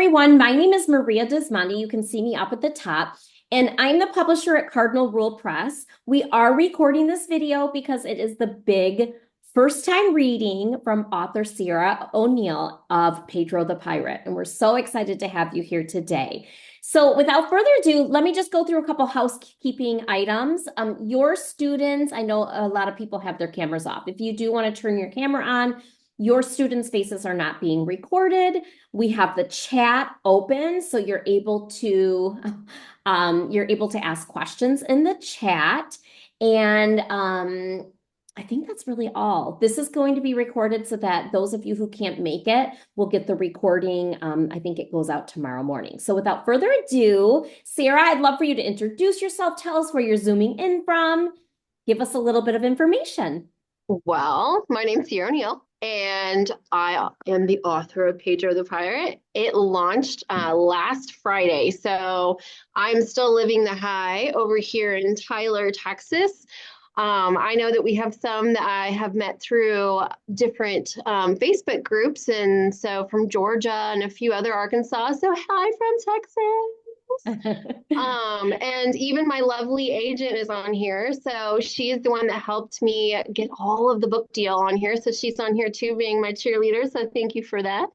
everyone. My name is Maria Dismondy. You can see me up at the top, and I'm the publisher at Cardinal Rule Press. We are recording this video because it is the big first time reading from author Ciara O'Neal of Pedro the Pirate, and we're so excited to have you here today. So without further ado, let me just go through a couple housekeeping items. Your students, I know a lot of people have their cameras off. If you do want to turn your camera on, your students' faces are not being recorded. We have the chat open, so you're able to ask questions in the chat. And I think that's really all. This is going to be recorded so that those of you who can't make it will get the recording. I think it goes out tomorrow morning. So without further ado, Ciara, I'd love for you to introduce yourself. Tell us where you're zooming in from. Give us a little bit of information. Well, my name's Ciara O'Neal, and I am the author of Pedro the Pirate. It launched last Friday, so I'm still living the high over here in Tyler, Texas. I know that we have some that I have met through different Facebook groups, and so from Georgia and a few other Arkansas. So hi from Texas. And even my lovely agent is on here. So she's the one that helped me get all of the book deal on here. So she's on here too, being my cheerleader. So thank you for that.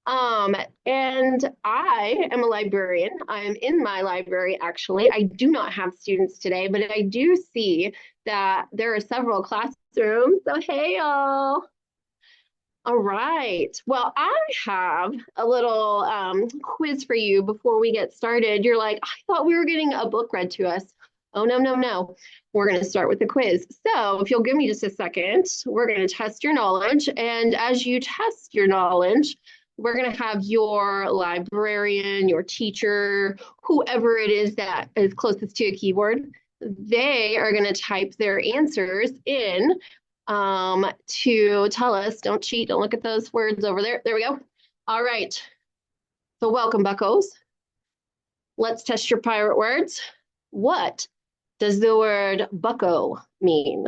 And I am a librarian. I'm in my library, actually. I do not have students today, but I do see that there are several classrooms. So hey, y'all. All right. Well, I have a little quiz for you before we get started. You're like, I thought we were getting a book read to us. Oh, no, no, no. We're going to start with the quiz. So if you'll give me just a second, we're going to test your knowledge. And as you test your knowledge, we're going to have your librarian, your teacher, whoever it is that is closest to a keyboard. They are going to type their answers in to tell us. Don't cheat. Don't look at those words over there. There we go. All right. So welcome, buccos. Let's test your pirate words. What does the word bucko mean?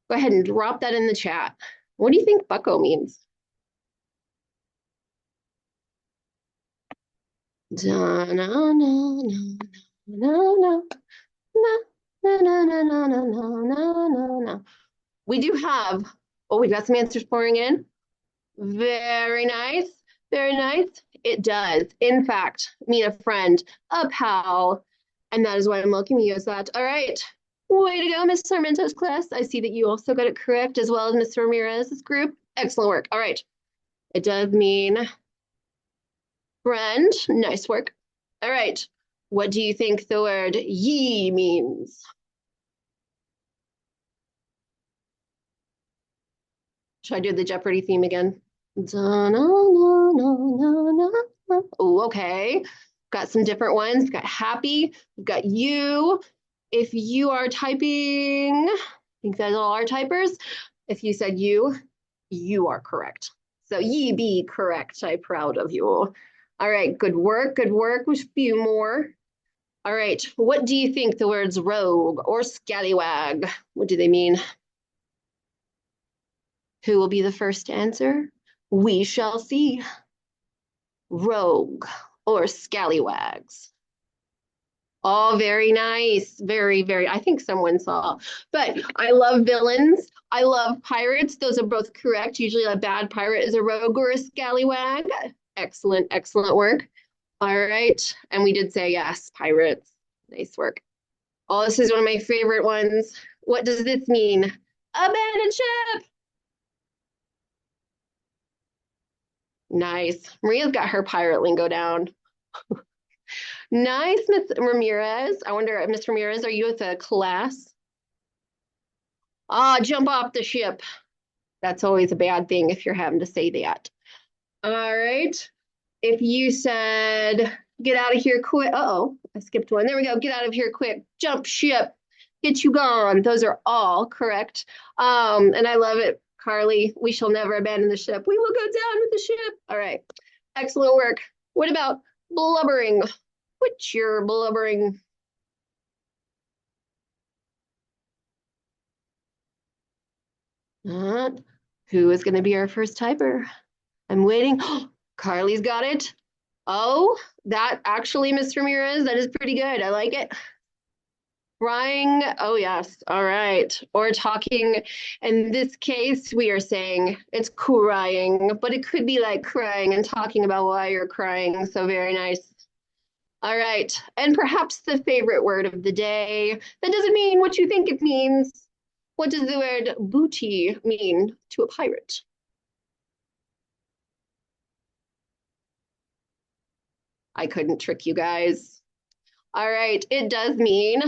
Go ahead and drop that in the chat. What do you think bucko means? No, no, no, no, no, no, no, no, no, no, no, no, no, no, no. We do have, oh, we got some answers pouring in. Very nice. Very nice. It does, in fact, mean a friend, a pal, and that is why I'm looking at you as that. All right. Way to go, Miss Sarmiento's class. I see that you also got it correct, as well as Miss Ramirez's group. Excellent work. All right. It does mean friend. Nice work. All right. What do you think the word ye means? Should I do the Jeopardy theme again? Oh, okay. Got some different ones. We've got happy. We've got you. If you are typing, I think that's all our typers. If you said you are correct. So ye be correct. I'm proud of you. All right, good work, good work. With a few more. All right, what do you think the words rogue or scallywag, what do they mean? Who will be the first to answer? We shall see. Rogue or scallywags. Oh, very nice. Very, very. I think someone saw. But I love villains. I love pirates. Those are both correct. Usually a bad pirate is a rogue or a scallywag. Excellent, excellent work. All right. And we did say yes, pirates. Nice work. Oh, this is one of my favorite ones. What does this mean? Abandoned ship. Nice. Maria's got her pirate lingo down. Nice, Miss Ramirez. I wonder, Miss Ramirez, are you with a class? Ah, jump off the ship. That's always a bad thing if you're having to say that. All right. If you said, get out of here quick. Uh-oh, I skipped one. There we go. Get out of here quick. Jump ship. Get you gone. Those are all correct. And I love it. Carly, we shall never abandon the ship. We will go down with the ship. All right. Excellent work. What about blubbering? Which you're blubbering? Who is going to be our first typer? I'm waiting. Carly's got it. Oh, that actually, Miss Ramirez, that is pretty good. I like it. Crying. Oh, yes. All right. Or talking. In this case, we are saying it's crying, but it could be like crying and talking about why you're crying. So very nice. All right. And perhaps the favorite word of the day that doesn't mean what you think it means. What does the word booty mean to a pirate? I couldn't trick you guys. All right. It does mean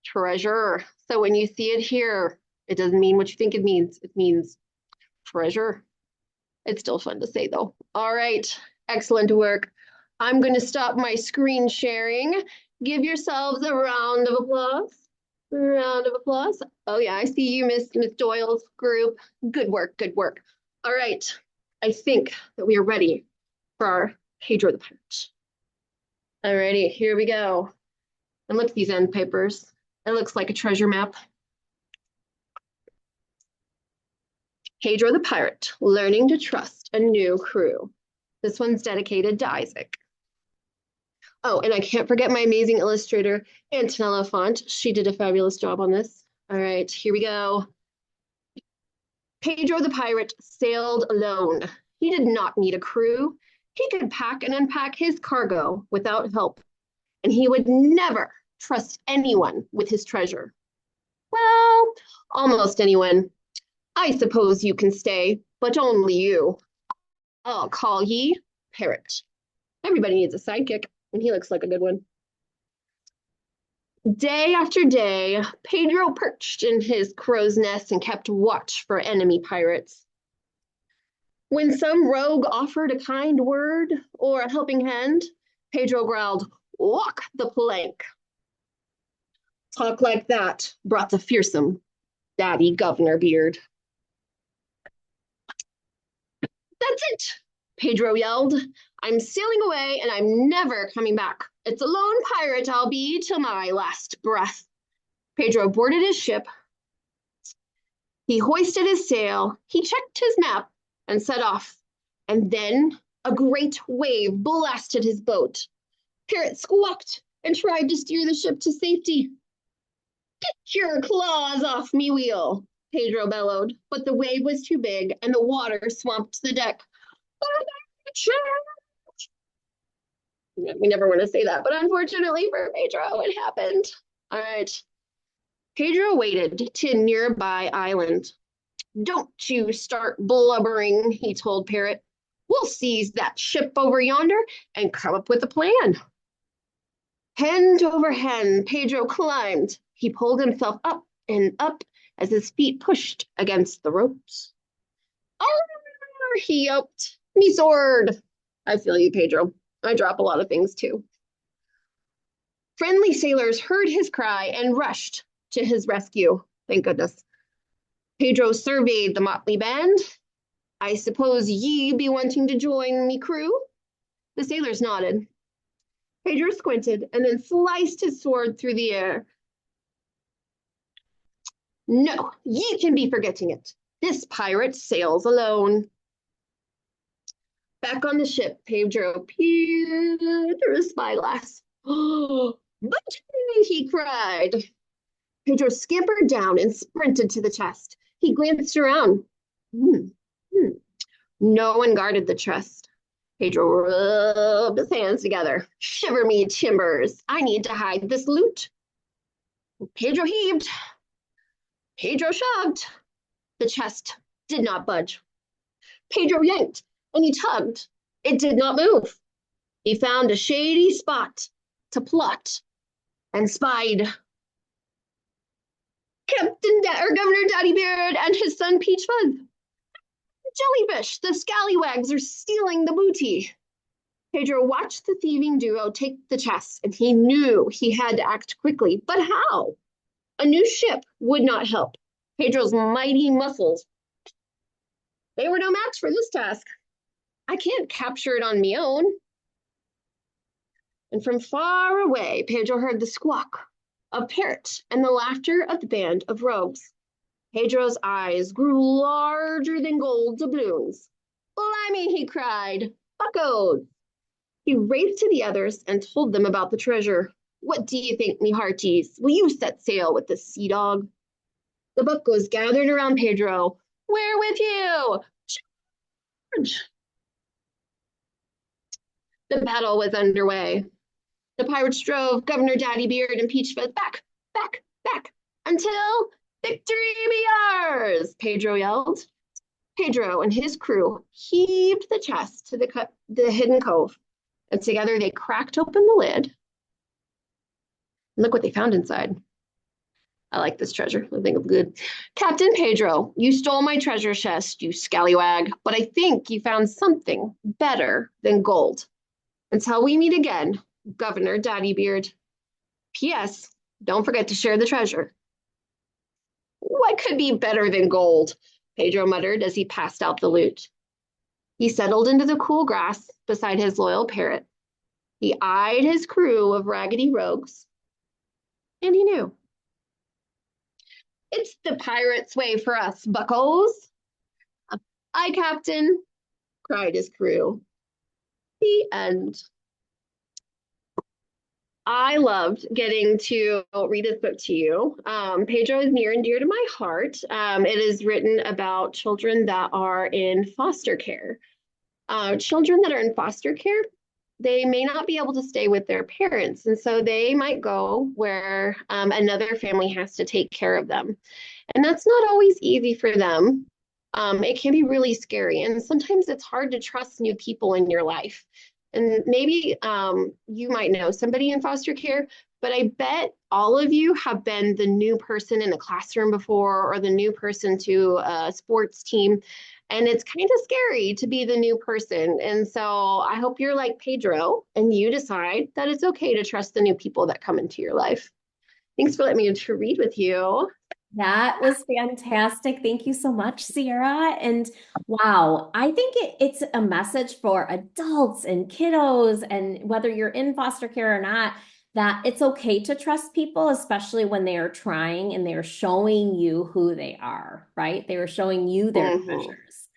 treasure. So when you see it here, it doesn't mean what you think it means. It means treasure. It's still fun to say though. All right. Excellent work. I'm going to stop my screen sharing. Give yourselves a round of applause. Round of applause. Oh yeah, I see you, Miss Doyle's group. Good work, good work. All right, I think that we are ready for our Pedro the Pirate. All righty, here we go. And look at these end papers. It looks like a treasure map. Pedro the Pirate, learning to trust a new crew. This one's dedicated to Isaac. Oh, and I can't forget my amazing illustrator, Antonella Fant. She did a fabulous job on this. All right, here we go. Pedro the Pirate sailed alone. He did not need a crew. He could pack and unpack his cargo without help, and he would never trust anyone with his treasure. Well, almost anyone. I suppose you can stay, but only you. I'll call ye Parrot. Everybody needs a sidekick, and he looks like a good one. Day after day, Pedro perched in his crow's nest and kept watch for enemy pirates. When some rogue offered a kind word or a helping hand, Pedro growled, "Walk the plank." Talk like that brought the fearsome Daddy Governor Beard. "That's it," Pedro yelled. "I'm sailing away and I'm never coming back. It's a lone pirate I'll be till my last breath." Pedro boarded his ship. He hoisted his sail. He checked his map and set off. And then a great wave blasted his boat. Parrot squawked and tried to steer the ship to safety. "Get your claws off me wheel," Pedro bellowed, but the wave was too big and the water swamped the deck. We never want to say that, but unfortunately for Pedro, it happened. All right. Pedro waded to a nearby island. "Don't you start blubbering," he told Parrot. "We'll seize that ship over yonder and come up with a plan." Hand over hand, Pedro climbed. He pulled himself up and up as his feet pushed against the ropes. "Arr!" he yelped. "Me sword." I feel you, Pedro. I drop a lot of things too. Friendly sailors heard his cry and rushed to his rescue. Thank goodness. Pedro surveyed the motley band. "I suppose ye be wanting to join me crew?" The sailors nodded. Pedro squinted and then sliced his sword through the air. "No, ye can be forgetting it. This pirate sails alone." Back on the ship, Pedro peered through a spyglass. "Oh, but," he cried. Pedro scampered down and sprinted to the chest. He glanced around. No one guarded the chest. Pedro rubbed his hands together. "Shiver me timbers. I need to hide this loot." Pedro heaved. Pedro shoved. The chest did not budge. Pedro yanked and he tugged. It did not move. He found a shady spot to plot and spied Governor Daddy Beard and his son Peach Fuzz. "Jellyfish, the scallywags are stealing the booty." Pedro watched the thieving duo take the chest, and he knew he had to act quickly. But how? A new ship would not help. Pedro's mighty muscles, they were no match for this task. "I can't capture it on me own." And from far away, Pedro heard the squawk of Parrot and the laughter of the band of rogues. Pedro's eyes grew larger than gold doubloons. "Blimey," he cried. "Buckos." He raced to the others and told them about the treasure. What do you think, me hearties? Will you set sail with the sea dog? The buccos gathered around Pedro. We're with you! Charge! The battle was underway. The pirates drove Governor Daddy Beard and Peach Fuzz back, back, back, until victory be ours, Pedro yelled. Pedro and his crew heaved the chest to the hidden cove, and together they cracked open the lid. And look what they found inside. I like this treasure. I think it's good. Captain Pedro, you stole my treasure chest, you scallywag, but I think you found something better than gold. Until we meet again, Governor Daddy Beard. P.S. Don't forget to share the treasure. What could be better than gold? Pedro muttered as he passed out the loot. He settled into the cool grass beside his loyal parrot. He eyed his crew of raggedy rogues, and he knew. It's the pirate's way for us, buccos. Aye, Captain, cried his crew. The end. I loved getting to read this book to you. Pedro is near and dear to my heart. It is written about children that are in foster care. Children that are in foster care, they may not be able to stay with their parents, and so they might go where another family has to take care of them. And that's not always easy for them. It can be really scary, and sometimes it's hard to trust new people in your life. And maybe you might know somebody in foster care, but I bet all of you have been the new person in a classroom before or the new person to a sports team. And it's kind of scary to be the new person. And so I hope you're like Pedro and you decide that it's okay to trust the new people that come into your life. Thanks for letting me to read with you. That was fantastic. Thank you so much, Ciara. And wow, I think it's a message for adults and kiddos, and whether you're in foster care or not, that it's okay to trust people, especially when they are trying and they're showing you who they are, right? They are showing you their treasures.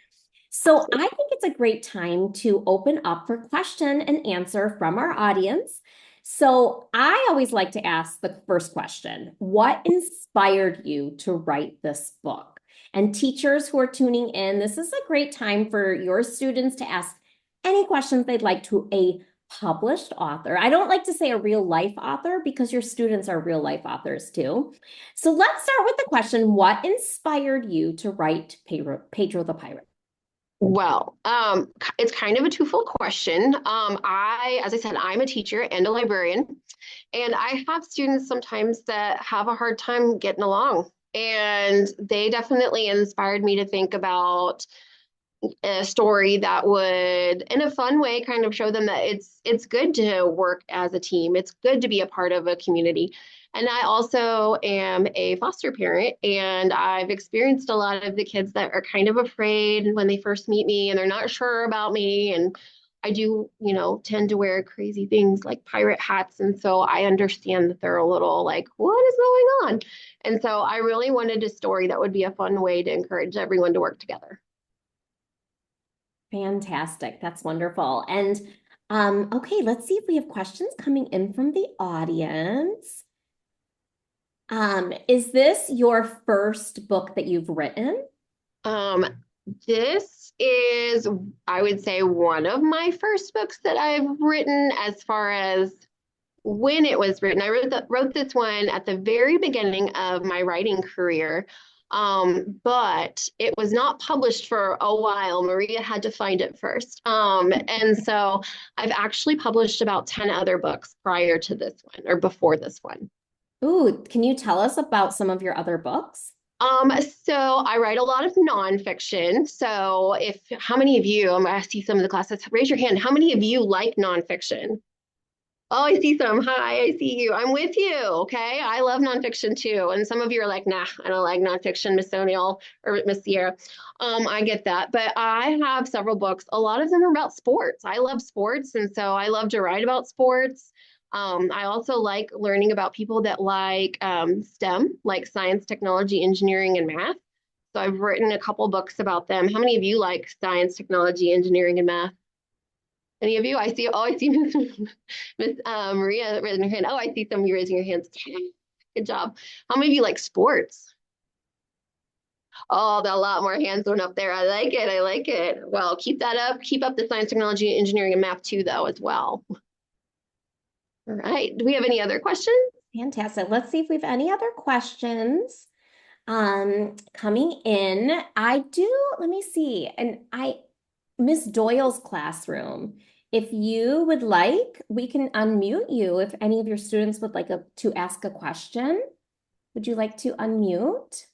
So I think it's a great time to open up for question and answer from our audience. So I always like to ask the first question: what inspired you to write this book? And teachers who are tuning in, this is a great time for your students to ask any questions they'd like to a published author. I don't like to say a real life author because your students are real life authors too. So let's start with the question: what inspired you to write Pedro the Pirate? Well, it's kind of a twofold question. As I said, I'm a teacher and a librarian, and I have students sometimes that have a hard time getting along, and they definitely inspired me to think about a story that would, in a fun way, kind of show them that it's good to work as a team. It's good to be a part of a community. And I also am a foster parent, and I've experienced a lot of the kids that are kind of afraid when they first meet me and they're not sure about me. And I do, tend to wear crazy things like pirate hats. And so I understand that they're a little like, what is going on? And so I really wanted a story that would be a fun way to encourage everyone to work together. Fantastic. That's wonderful. And okay, let's see if we have questions coming in from the audience. Is this your first book that you've written? This is, I would say, one of my first books that I've written as far as when it was written. I wrote this one at the very beginning of my writing career, but it was not published for a while. Maria had to find it first. And so I've actually published about 10 other books prior to this one or before this one. Ooh, can you tell us about some of your other books? So I write a lot of nonfiction. So how many of you, I'm going to see some of the classes, raise your hand. How many of you like nonfiction? Oh, I see some. Hi, I see you. I'm with you. Okay. I love nonfiction too. And some of you are like, nah, I don't like nonfiction, Miss O'Neal or Miss Ciara. I get that. But I have several books. A lot of them are about sports. I love sports. And so I love to write about sports. I also like learning about people that like STEM, like science, technology, engineering, and math. So I've written a couple books about them. How many of you like science, technology, engineering, and math? Any of you? I see Miss Maria raising her hand. Oh, I see some of you raising your hands. Good job. How many of you like sports? Oh, there are a lot more hands going up there. I like it. I like it. Well, keep that up. Keep up the science, technology, engineering, and math too, though, as well. All right. Do we have any other questions? Fantastic. Let's see if we have any other questions coming in. Let me see. Miss Doyle's classroom. If you would like, we can unmute you if any of your students would like to ask a question. Would you like to unmute?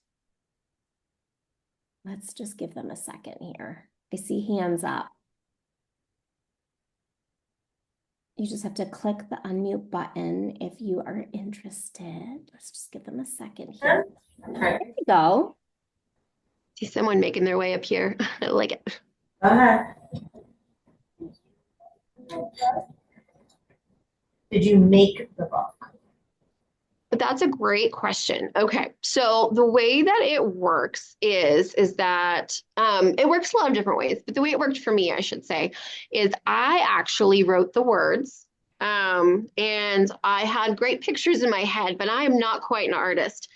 Let's just give them a second here. I see hands up. You just have to click the unmute button if you are interested. Let's just give them a second here. There you go. See someone making their way up here. I like it. Did you make the book? But that's a great question. Okay, so the way that it works is that it works a lot of different ways, but the way it worked for me, I should say, is I actually wrote the words, and I had great pictures in my head, but I am not quite an artist.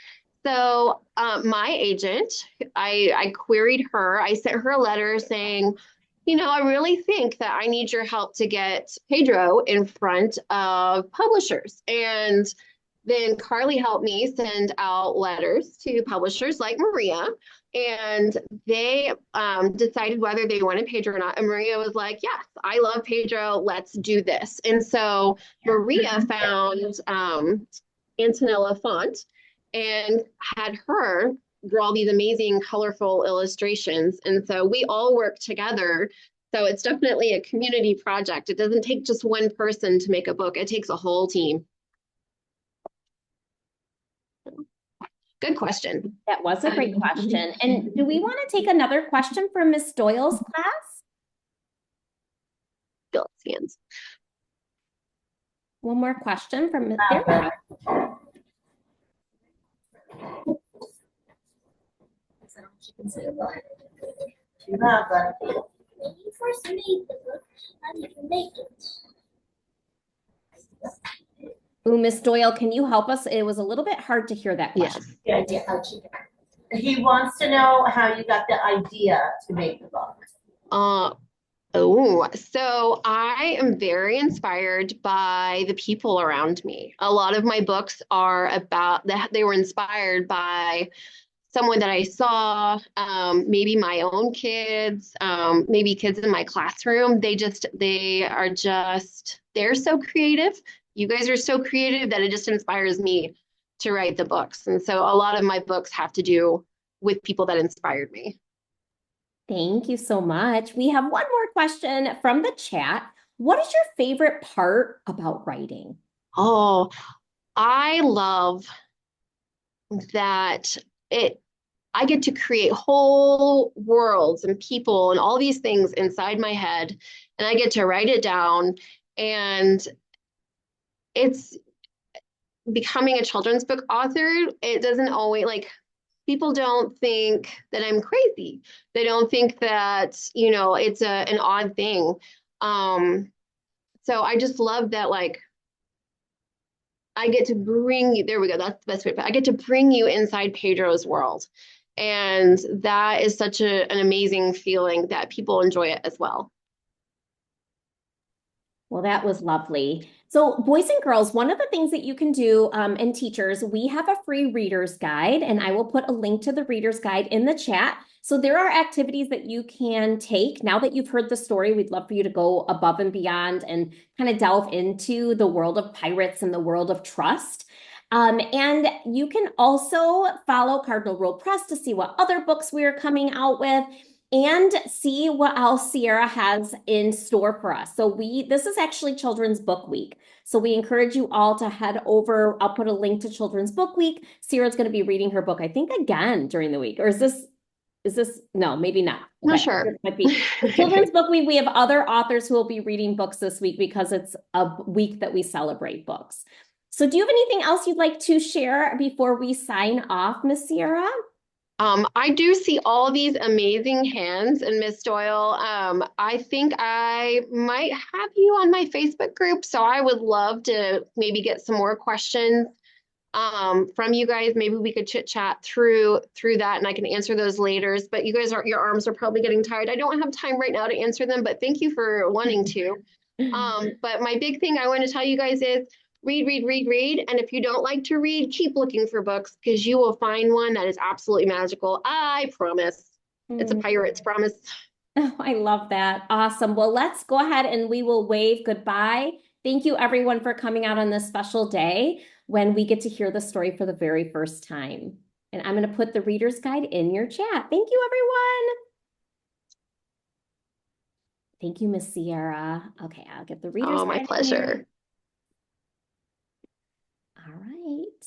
So my agent, I queried her. I sent her a letter saying, I really think that I need your help to get Pedro in front of publishers. And then Carly helped me send out letters to publishers like Maria, and they decided whether they wanted Pedro or not. And Maria was like, yes, I love Pedro. Let's do this. And so Maria found Antonella Fant and had her draw these amazing, colorful illustrations. And so we all work together. So it's definitely a community project. It doesn't take just one person to make a book. It takes a whole team. Good question. That was a great question. And do we want to take another question from Miss Doyle's class? Bill's hands. One more question from Miss. When you first made the book, how did you make it? Ooh, Miss Doyle, can you help us? It was a little bit hard to hear that question. Yes. He wants to know how you got the idea to make the book. So I am very inspired by the people around me. A lot of my books are about that. They were inspired by someone that I saw, maybe my own kids, maybe kids in my classroom. They're so creative. You guys are so creative that it just inspires me to write the books. And so a lot of my books have to do with people that inspired me. Thank you so much. We have one more question from the chat. What is your favorite part about writing? Oh, I love that I get to create whole worlds and people and all these things inside my head, and I get to write it down. And it's becoming a children's book author. It doesn't always, like, people don't think that I'm crazy. They don't think that, it's an odd thing. So I just love that, like, I get to bring you, there we go, that's the best way. I get to bring you inside Pedro's world. And that is such an amazing feeling that people enjoy it as well. Well, that was lovely. So boys and girls, one of the things that you can do, and teachers, we have a free reader's guide, and I will put a link to the reader's guide in the chat. So there are activities that you can take. Now that you've heard the story, we'd love for you to go above and beyond and kind of delve into the world of pirates and the world of trust. And you can also follow Cardinal Rule Press to see what other books we're coming out with and see what else Ciara has in store for us. So this is actually Children's Book Week. So we encourage you all to head over. I'll put a link to Children's Book Week. Ciara's going to be reading her book, I think, again during the week. Or is this, no, maybe not. Not sure. It might be. Children's Book Week, we have other authors who will be reading books this week because it's a week that we celebrate books. So do you have anything else you'd like to share before we sign off, Miss Ciara? I do see all these amazing hands, and Miss Doyle, I think I might have you on my Facebook group, so I would love to maybe get some more questions from you guys. Maybe we could chit chat through that, and I can answer those later. But you guys your arms are probably getting tired. I don't have time right now to answer them, but thank you for wanting to. But my big thing I want to tell you guys is read, read, read, read. And if you don't like to read, keep looking for books because you will find one that is absolutely magical. I promise. It's a pirate's promise. Oh, I love that. Awesome. Well, let's go ahead and we will wave goodbye. Thank you everyone for coming out on this special day when we get to hear the story for the very first time. And I'm going to put the reader's guide in your chat. Thank you, everyone. Thank you, Miss Ciara. Okay, I'll get the reader's Oh, my guide in pleasure. here. All right.